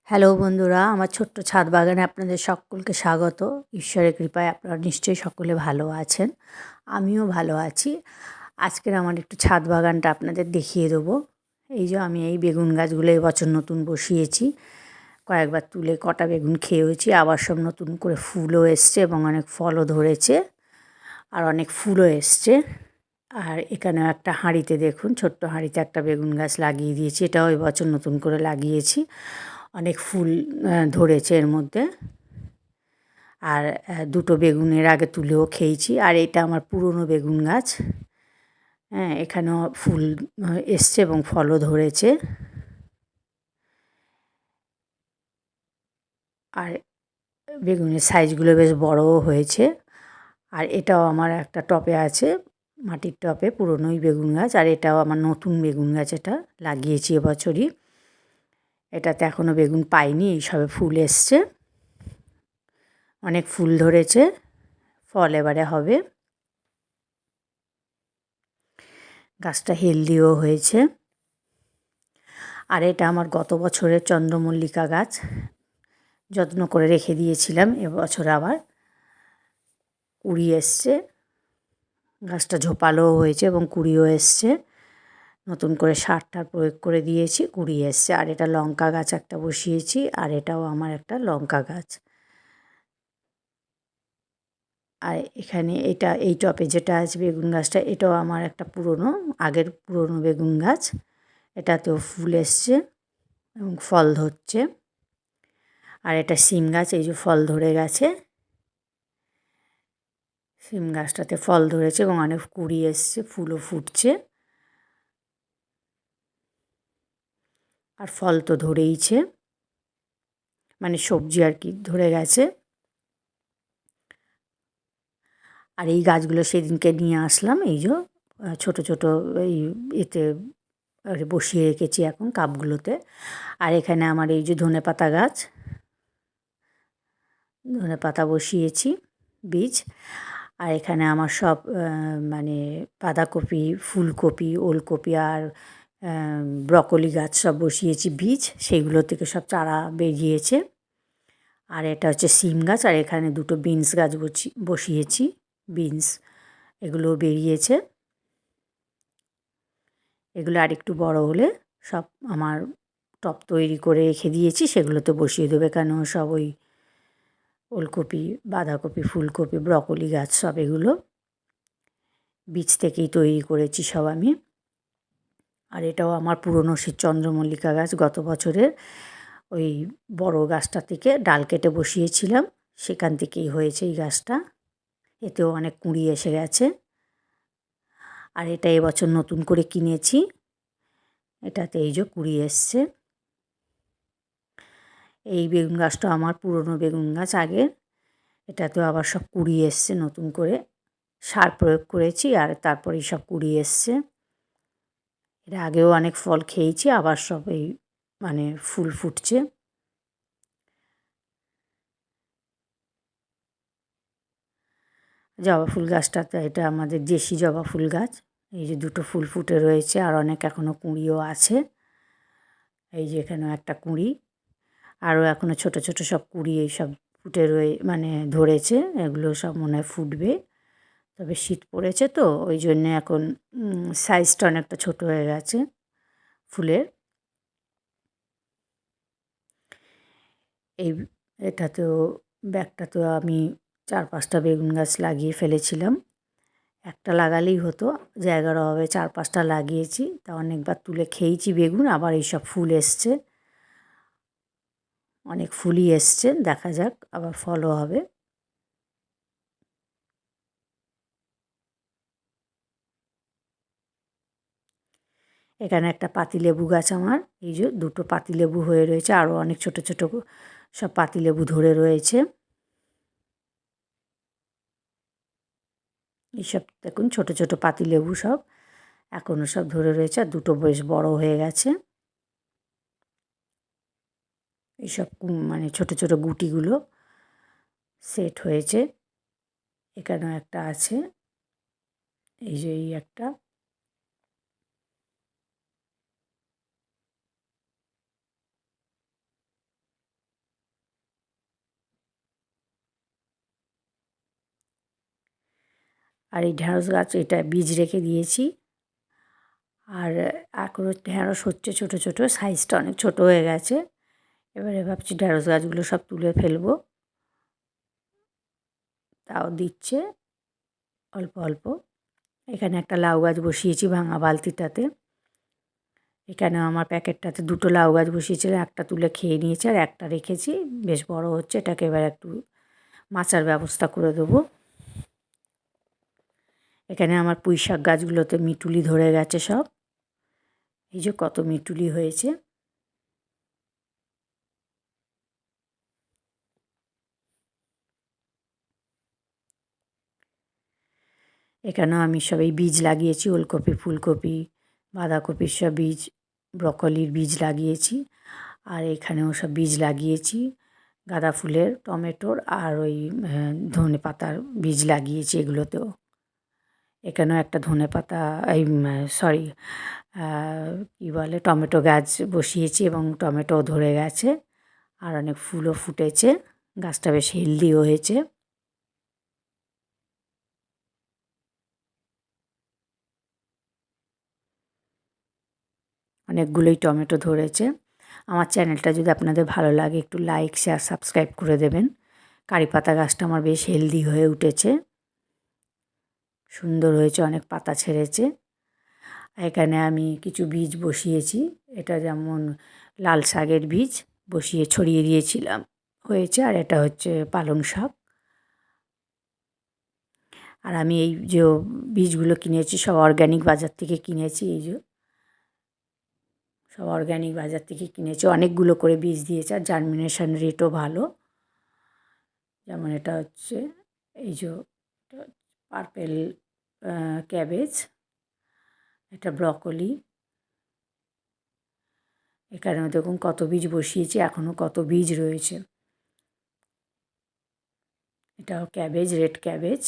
Hello বন্ধুরা, আমার ছোট্ট ছাদ বাগানে আপনাদের সকলকে স্বাগত। ঈশ্বরের কৃপায় আপনারা নিশ্চয়ই সকলে ভালো আছেন। আমিও ভালো আছি। আজকের আমার একটু ছাদ বাগানটা আপনাদের দেখিয়ে দেবো। এই যে আমি এই বেগুন গাছগুলো এবছর নতুন বসিয়েছি। কয়েকবার তুলে কটা বেগুন খেয়েওছি, আবার সব নতুন করে ফুলও এসছে এবং অনেক ফলও ধরেছে আর অনেক ফুলও এসছে। আর এখানেও একটা হাঁড়িতে দেখুন, ছোট্ট হাঁড়িতে একটা বেগুন গাছ লাগিয়ে দিয়েছি। এটাও এবছর নতুন করে লাগিয়েছি। অনেক ফুল ধরেছে এর মধ্যে। আর দুটো বেগুন এর আগে তুলেও খেয়েছি। আর এটা আমার পুরনো বেগুন গাছ। হ্যাঁ, এখানেও ফুল এসছে এবং ফলও ধরেছে। আর বেগুনের সাইজগুলো বেশ বড়ও হয়েছে। আর এটাও আমার একটা টবে আছে, মাটির টবে, পুরনোই বেগুন গাছ। আর এটাও আমার নতুন বেগুন গাছ, এটা লাগিয়েছি এবছরই। এটাতে এখনও বেগুন পাইনি, এই সবে ফুল এসছে, অনেক ফুল ধরেছে, ফল এবারে হবে। গাছটা হেলদিও হয়েছে। আর এটা আমার গত বছরের চন্দ্রমল্লিকা গাছ, যত্ন করে রেখে দিয়েছিলাম। এবছর আবার কুঁড়ি এসছে, গাছটা ঝোপালোও হয়েছে এবং কুঁড়িও এসছে। নতুন করে সার টার প্রয়োগ করে দিয়েছি, কুঁড়ি এসছে। আর এটা লঙ্কা গাছ একটা বসিয়েছি, আর এটাও আমার একটা লঙ্কা গাছ। আর এখানে এটা এই টপে যেটা আছে বেগুন গাছটা, এটাও আমার একটা আগের পুরনো বেগুন গাছ। এটাতেও ফুল এসছে এবং ফল ধরছে। আর এটা শিম গাছ, এই যে ফল ধরে গেছে। শিম গাছটাতে ফল ধরেছে এবং অনেক কুঁড়ি এসছে, ফুলও ফুটছে। আর ফল তো ধরেইছে, মানে সবজি আর কি ধরে গেছে। আর এই গাছগুলো সেদিনকে নিয়ে আসলাম, এই যে ছোটো ছোটো এই এতে বসিয়ে রেখেছি এখন কাপগুলোতে। আর এখানে আমার এই যে ধনেপাতা গাছ, ধনেপাতা বসিয়েছি বীজ। আর এখানে আমার সব মানে বাঁধাকপি, ফুলকপি, ওলকপি আর ব্রকলি গাছ সব বসিয়েছি বীজ, সেইগুলো থেকে সব চারা বেরিয়েছে। আর এটা হচ্ছে শিম গাছ। আর এখানে দুটো বিনস গাছ বসিয়েছি, বিনস, এগুলো বেরিয়েছে। এগুলো আরেকটু বড় হলে সব আমার টব তৈরি করে রেখে দিয়েছি, সেগুলোতে বসিয়ে দেবে। কেন সব ওই ওলকপি, বাঁধাকপি, ফুলকপি, ব্রকলি গাছ সব এগুলো বীজ থেকেই তৈরি করেছি সব আমি। আর এটাও আমার পুরনো সেই চন্দ্রমল্লিকা গাছ, গত বছরের ওই বড় গাছটা থেকে ডাল কেটে বসিয়েছিলাম, সেখান থেকেই হয়েছে এই গাছটা। এতেও অনেক কুঁড়ি এসে গেছে। আর এটা এবছর নতুন করে কিনেছি, এটাতে এই যে কুঁড়ি এসছে। এই বেগুন গাছটা আমার পুরনো বেগুন গাছ আগের, এটাতেও আবার সব কুঁড়ি এসছে। নতুন করে সার প্রয়োগ করেছি আর তারপরেই সব কুঁড়ি এসছে। এর আগেও অনেক ফল খেয়েছি, আবার সব এই মানে ফুল ফুটছে। জবা ফুল গাছটাতে, এটা আমাদের দেশি জবা ফুল গাছ। এই যে দুটো ফুল ফুটে রয়েছে, আর অনেক এখনও কুঁড়িও আছে। এই যে এখানেও একটা কুঁড়ি, আরও এখনও ছোট ছোট সব কুঁড়ি এই সব ফুটে মানে ধরেছে। এগুলো সব মনে হয় ফুটবে। তবে শীত পড়েছে তো, ওই জন্যে এখন সাইজটা অনেকটা ছোট হয়ে গেছে ফুলের। এই এটাতেও ব্যাগটাতেও আমি 4-5টা বেগুন গাছ লাগিয়ে ফেলেছিলাম। একটা লাগালেই হতো, জায়গার অভাবে 4-5টা লাগিয়েছি। তা অনেকবার তুলে খেয়েছি বেগুন। আবার এইসব ফুল এসছে, অনেক ফুলই এসছে, দেখা যাক আবার ফলও হবে। এখানে একটা পাতিলেবু গাছ আমার, এই যে দুটো পাতিলেবু হয়ে রয়েছে, আরও অনেক ছোট ছোট সব পাতিলেবু ধরে রয়েছে। এইসব দেখুন ছোট ছোট পাতিলেবু সব এখনও সব ধরে রয়েছে, আর দুটো বেশ বড় হয়ে গেছে। এইসব মানে ছোট ছোট গুটিগুলো সেট হয়েছে। এখানেও একটা আছে, এই যে এই একটা। আর এই ঢ্যাঁড়স গাছ এটা বীজ রেখে দিয়েছি। আর এখনও ঢ্যাঁড়স হচ্ছে ছোটো ছোটো, সাইজটা অনেক ছোটো হয়ে গেছে। এবারে ভাবছি ঢ্যাঁড়স গাছগুলো সব তুলে ফেলবো, তাও দিচ্ছে অল্প অল্প। এখানে একটা লাউ গাছ বসিয়েছি ভাঙা বালতিটাতে। এখানে আমার প্যাকেটটাতে দুটো লাউ গাছ বসিয়েছিলাম, একটা তুলে খেয়ে নিয়েছে আর একটা রেখেছি, বেশ বড় হচ্ছে। এটাকে এবার একটু মাচার ব্যবস্থা করে দেবো। এখানে আমার পুঁই শাক গাছগুলোতে মিটুলি ধরে গেছে সব, এই যে কত মিটুলি হয়েছে। এখানেও আমি সব এই বীজ লাগিয়েছি, ওলকপি, ফুলকপি, বাঁধাকপির সব বীজ, ব্রকলির বীজ লাগিয়েছি। আর এখানেও সব বীজ লাগিয়েছি, গাঁদা ফুলের, টমেটোর আর ওই ধনে পাতার বীজ লাগিয়েছি এগুলোতেও। এখানেও একটা ধনে পাতা, এই সরি কী বলে, টমেটো গাছ বসিয়েছি এবং টমেটোও ধরে গেছে আর অনেক ফুলও ফুটেছে। গাছটা বেশ হেলদিও হয়েছে। অনেকগুলোই টমেটো ধরেছে। আমার চ্যানেলটা যদি আপনাদের ভালো লাগে একটু লাইক, শেয়ার, সাবস্ক্রাইব করে দেবেন। কারি পাতা গাছটা আমার বেশ হেলদি হয়ে উঠেছে, সুন্দর হয়েছে, অনেক পাতা ছেড়েছে। এখানে আমি কিছু বীজ বসিয়েছি, এটা যেমন লাল শাকের বীজ বসিয়ে ছড়িয়ে দিয়েছিলাম, হয়েছে। আর এটা হচ্ছে পালং শাক। আর আমি এই যে বীজগুলো কিনেছি সব অর্গ্যানিক বাজার থেকে কিনেছি, এই যে সব অর্গ্যানিক বাজার থেকে কিনেছি। অনেকগুলো করে বীজ দিয়েছে আর জার্মিনেশন রেটও ভালো। যেমন এটা হচ্ছে এই যে পার্পেল ক্যাবেজ, এটা ব্রকলি। এখানেও দেখুন কত বীজ বসিয়েছি, এখনও কত বীজ রয়েছে। এটাও ক্যাবেজ, রেড ক্যাবেজ।